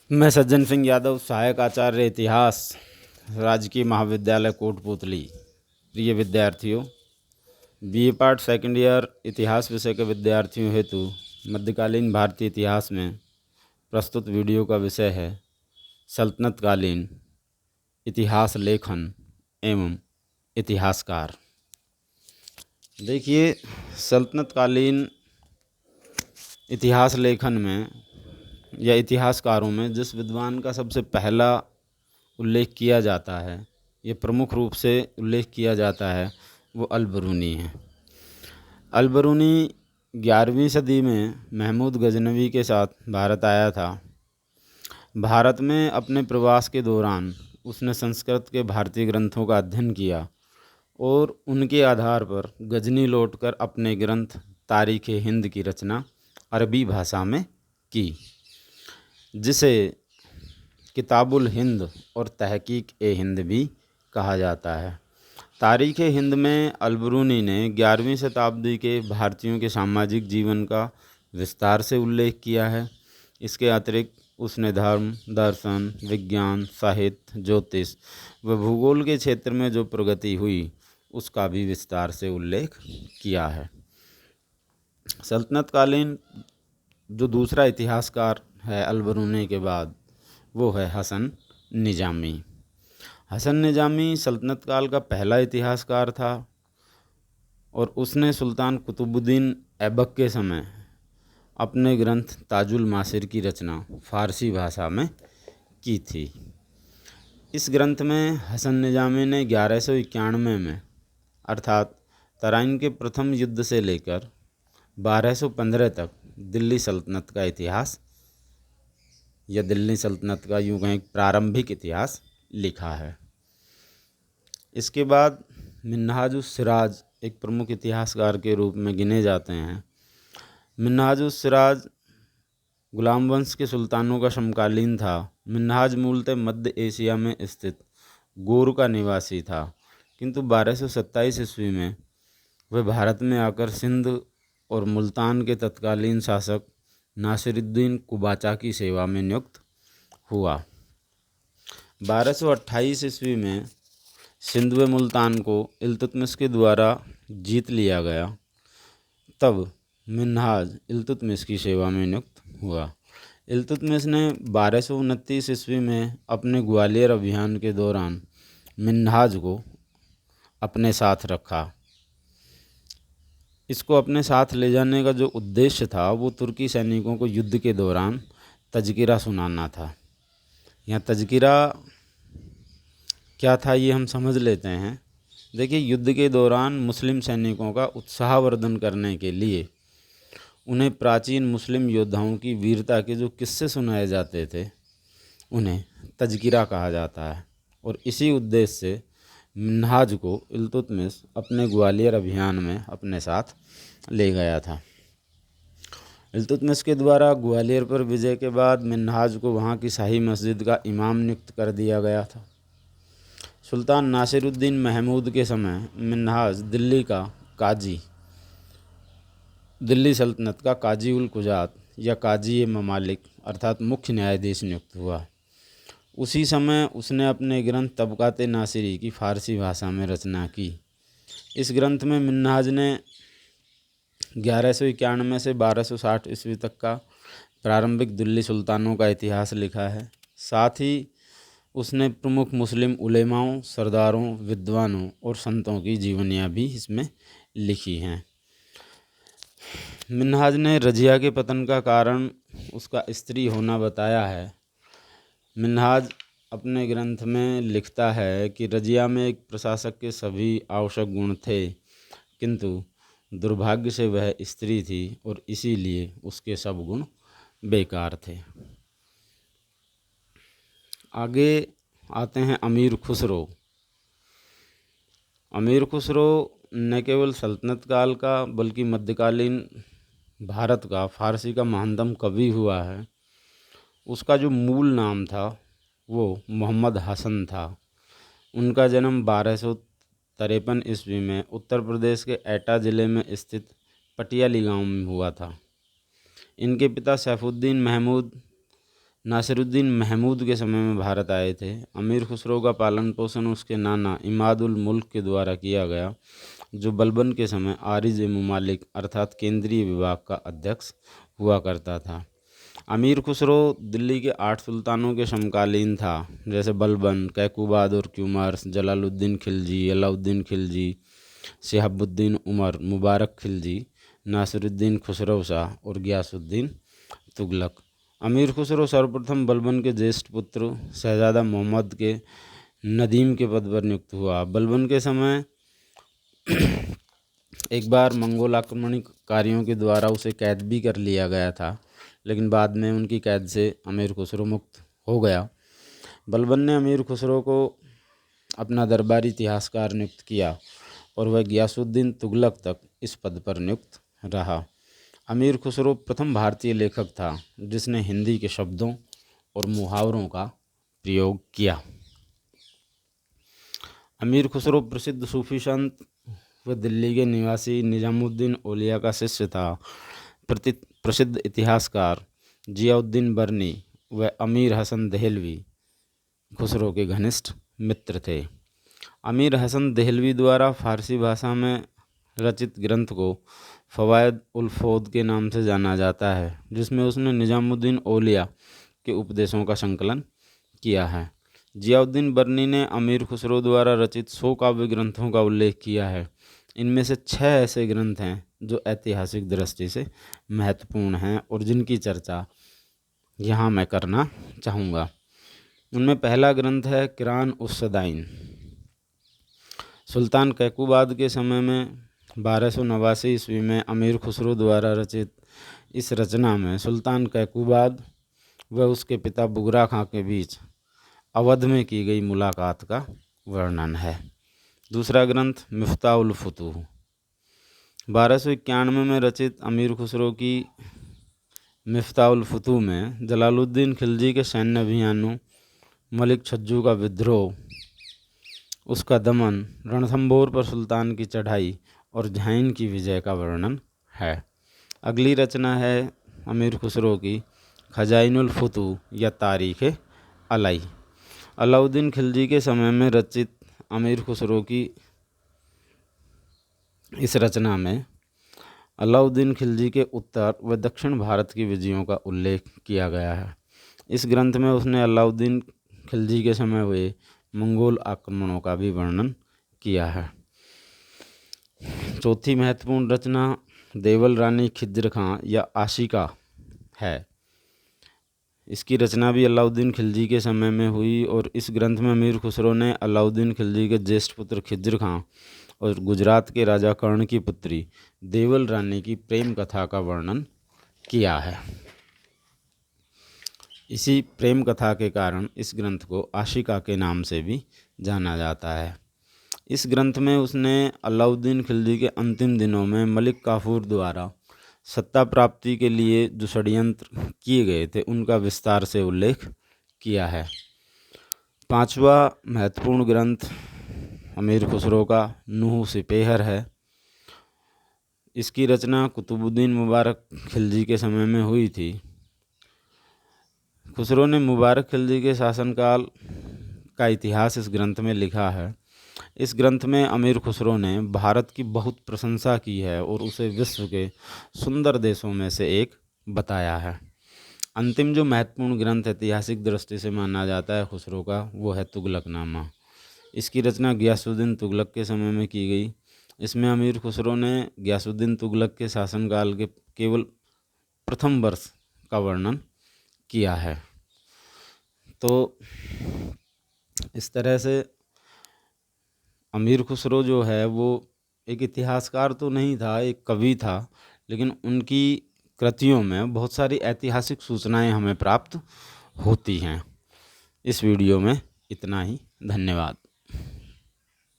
मैं सज्जन सिंह यादव, सहायक आचार्य इतिहास, राजकीय महाविद्यालय कोटपूतली। प्रिय विद्यार्थियों, बीए पार्ट सेकंड ईयर इतिहास विषय के विद्यार्थियों हेतु मध्यकालीन भारतीय इतिहास में प्रस्तुत वीडियो का विषय है सल्तनतकालीन इतिहास लेखन एवं इतिहासकार। देखिए, सल्तनतकालीन इतिहास लेखन में या इतिहासकारों में जिस विद्वान का सबसे पहला उल्लेख किया जाता है, ये प्रमुख रूप से उल्लेख किया जाता है, वो अल-बरूनी है। अल-बरूनी 11वीं सदी में महमूद गजनवी के साथ भारत आया था। भारत में अपने प्रवास के दौरान उसने संस्कृत के भारतीय ग्रंथों का अध्ययन किया और उनके आधार पर गजनी लौटकर अपने ग्रंथ तारीख़ हिंद की रचना अरबी भाषा में की, जिसे किताबुल हिंद और तहकीक ए हिंद भी कहा जाता है। तारीख़ हिंद में अल-बरूनी ने 11वीं शताब्दी के भारतीयों के सामाजिक जीवन का विस्तार से उल्लेख किया है। इसके अतिरिक्त उसने धर्म, दर्शन, विज्ञान, साहित्य, ज्योतिष व भूगोल के क्षेत्र में जो प्रगति हुई उसका भी विस्तार से उल्लेख किया है। सल्तनतकालीन जो दूसरा इतिहासकार है अल-बरूनी के बाद, वो है हसन निजामी। हसन निजामी सल्तनत काल का पहला इतिहासकार था और उसने सुल्तान कुतुबुद्दीन ऐबक के समय अपने ग्रंथ ताजुल मासिर की रचना फ़ारसी भाषा में की थी। इस ग्रंथ में हसन निजामी ने 1191 में अर्थात तराइन के प्रथम युद्ध से लेकर 1215 तक दिल्ली सल्तनत का इतिहास या दिल्ली सल्तनत का यूँ कहें प्रारंभिक इतिहास लिखा है। इसके बाद मिन्हाजुस सिराज एक प्रमुख इतिहासकार के रूप में गिने जाते हैं। मिन्हाजुस सिराज गुलाम वंश के सुल्तानों का समकालीन था। मिन्हाज मूलतः मध्य एशिया में स्थित गोर का निवासी था, किंतु 1227 ईस्वी में वह भारत में आकर सिंध और मुल्तान के तत्कालीन शासक नासिरुद्दीन कुबाचा की सेवा में नियुक्त हुआ। 1228 ईस्वी में सिंध व मुल्तान को इल्तुतमिश के द्वारा जीत लिया गया। तब मिन्हाज इल्तुतमिश की सेवा में नियुक्त हुआ। इल्तुतमिश ने 1229 ईस्वी में अपने ग्वालियर अभियान के दौरान मिन्हाज को अपने साथ रखा। इसको अपने साथ ले जाने का जो उद्देश्य था वो तुर्की सैनिकों को युद्ध के दौरान तज़किरा सुनाना था। यहाँ तज़किरा क्या था ये हम समझ लेते हैं। देखिए, युद्ध के दौरान मुस्लिम सैनिकों का उत्साहवर्धन करने के लिए उन्हें प्राचीन मुस्लिम योद्धाओं की वीरता के जो किस्से सुनाए जाते थे उन्हें तज़किरा कहा जाता है। और इसी उद्देश्य से मिन्हाज को इल्तुतमिश अपने ग्वालियर अभियान में अपने साथ ले गया था। इल्तुतमिश के द्वारा ग्वालियर पर विजय के बाद मिन्हाज को वहाँ की शाही मस्जिद का इमाम नियुक्त कर दिया गया था। सुल्तान नासिरुद्दीन महमूद के समय मिन्हाज दिल्ली सल्तनत का काजी उल कुजात या काजी ममालिक अर्थात मुख्य न्यायाधीश नियुक्त हुआ। उसी समय उसने अपने ग्रंथ तबकात नासिरी की फ़ारसी भाषा में रचना की। इस ग्रंथ में मिन्हाज ने 1191 से 1260 ईस्वी तक का प्रारंभिक दिल्ली सुल्तानों का इतिहास लिखा है। साथ ही उसने प्रमुख मुस्लिम उलेमाओं, सरदारों, विद्वानों और संतों की जीवनियाँ भी इसमें लिखी हैं। मिन्हाज ने रजिया के पतन का कारण उसका स्त्री होना बताया है। मिन्हाज अपने ग्रंथ में लिखता है कि रजिया में एक प्रशासक के सभी आवश्यक गुण थे, किंतु दुर्भाग्य से वह स्त्री थी और इसीलिए उसके सब गुण बेकार थे। आगे आते हैं अमीर खुसरो। अमीर खुसरो न केवल सल्तनत काल का बल्कि मध्यकालीन भारत का फ़ारसी का महानतम कवि हुआ है। उसका जो मूल नाम था वो मोहम्मद हसन था। उनका जन्म 1253 ईस्वी में उत्तर प्रदेश के एटा ज़िले में स्थित पटियाली गांव में हुआ था। इनके पिता सैफुद्दीन महमूद नासिरुद्दीन महमूद के समय में भारत आए थे। अमीर खुसरो का पालन पोषण उसके नाना इमाद उल मुल्क के द्वारा किया गया, जो बलबन के समय आरिज मुमालिक अर्थात केंद्रीय विभाग का अध्यक्ष हुआ करता था। अमीर खुसरो दिल्ली के 8 सुल्तानों के समकालीन था, जैसे बलबन, कैकुबाद और क्यूमर्स, जलालुद्दीन खिलजी, अलाउद्दीन खिलजी, शिहाबुद्दीन उमर, मुबारक खिलजी, नासिरुद्दीन खुसरो शाह और गियासुद्दीन तुगलक। अमीर खुसरो सर्वप्रथम बलबन के ज्येष्ठ पुत्र शहजादा मोहम्मद के नदीम के पद पर नियुक्त हुआ। बलबन के समय एक बार मंगोल आक्रमणकारियों के द्वारा उसे कैद भी कर लिया गया था, लेकिन बाद में उनकी कैद से अमीर खुसरो मुक्त हो गया। बलबन ने अमीर खुसरो को अपना दरबारी इतिहासकार नियुक्त किया और वह गियासुद्दीन तुगलक तक इस पद पर नियुक्त रहा। अमीर खुसरो प्रथम भारतीय लेखक था जिसने हिंदी के शब्दों और मुहावरों का प्रयोग किया। अमीर खुसरो प्रसिद्ध सूफी संत व दिल्ली के निवासी निजामुद्दीन औलिया का शिष्य था। प्रसिद्ध इतिहासकार जियाउद्दीन बर्नी व अमीर हसन देहलवी खुसरो के घनिष्ठ मित्र थे। अमीर हसन देहलवी द्वारा फारसी भाषा में रचित ग्रंथ को फवायद उल फौद के नाम से जाना जाता है, जिसमें उसने निजामुद्दीन औलिया के उपदेशों का संकलन किया है। जियाउद्दीन बर्नी ने अमीर खुसरो द्वारा रचित 100 काव्य ग्रंथों का उल्लेख किया है। इनमें से 6 ऐसे ग्रंथ हैं जो ऐतिहासिक दृष्टि से महत्वपूर्ण हैं और जिनकी चर्चा यहाँ मैं करना चाहूँगा। उनमें पहला ग्रंथ है किरान उस सदाइन। सुल्तान कैकुबाद के समय में 1289 ईस्वी में अमीर खुसरो द्वारा रचित इस रचना में सुल्तान कैकुबाद व उसके पिता बुगरा खां के बीच अवध में की गई मुलाकात का वर्णन है। दूसरा ग्रंथ मिफ्ताह उल फुतूह। 1291 में रचित अमीर खुसरो की मिफ्ताह उल फुतूह में जलालुद्दीन खिलजी के सैन्य अभियानों, मलिक छज्जू का विद्रोह, उसका दमन, रणथंभौर पर सुल्तान की चढ़ाई और झाइन की विजय का वर्णन है। अगली रचना है अमीर खुसरो की खजाइनुल फुतूह या तारीख़ अलई। अलाउद्दीन खिलजी के समय में रचित अमीर खुसरो की इस रचना में अलाउद्दीन खिलजी के उत्तर व दक्षिण भारत की विजयों का उल्लेख किया गया है। इस ग्रंथ में उसने अलाउद्दीन खिलजी के समय हुए मंगोल आक्रमणों का भी वर्णन किया है। चौथी महत्वपूर्ण रचना देवल रानी खिज्र खां या आशिका है। इसकी रचना भी अलाउद्दीन खिलजी के समय में हुई और इस ग्रंथ में अमीर खुसरो ने अलाउद्दीन खिलजी के ज्येष्ठ पुत्र खिज्र खां और गुजरात के राजा कर्ण की पुत्री देवल रानी की प्रेम कथा का वर्णन किया है। इसी प्रेम कथा के कारण इस ग्रंथ को आशिका के नाम से भी जाना जाता है। इस ग्रंथ में उसने अलाउद्दीन खिलजी के अंतिम दिनों में मलिक काफूर द्वारा सत्ता प्राप्ति के लिए जो षड्यंत्र किए गए थे उनका विस्तार से उल्लेख किया है। पांचवा महत्वपूर्ण ग्रंथ अमीर खुसरो का नूह सिपेहर है। इसकी रचना कुतुबुद्दीन मुबारक खिलजी के समय में हुई थी। खुसरो ने मुबारक खिलजी के शासनकाल का इतिहास इस ग्रंथ में लिखा है। इस ग्रंथ में अमीर खुसरो ने भारत की बहुत प्रशंसा की है और उसे विश्व के सुंदर देशों में से एक बताया है। अंतिम जो महत्वपूर्ण ग्रंथ ऐतिहासिक दृष्टि से माना जाता है खुसरो का, वो है तुगलकनामा। इसकी रचना गियासुद्दीन तुगलक के समय में की गई। इसमें अमीर खुसरो ने गियासुद्दीन तुगलक के शासनकाल के केवल प्रथम वर्ष का वर्णन किया है। तो इस तरह से अमीर खुसरो जो है वो एक इतिहासकार तो नहीं था, एक कवि था, लेकिन उनकी कृतियों में बहुत सारी ऐतिहासिक सूचनाएं हमें प्राप्त होती हैं। इस वीडियो में इतना ही। धन्यवाद।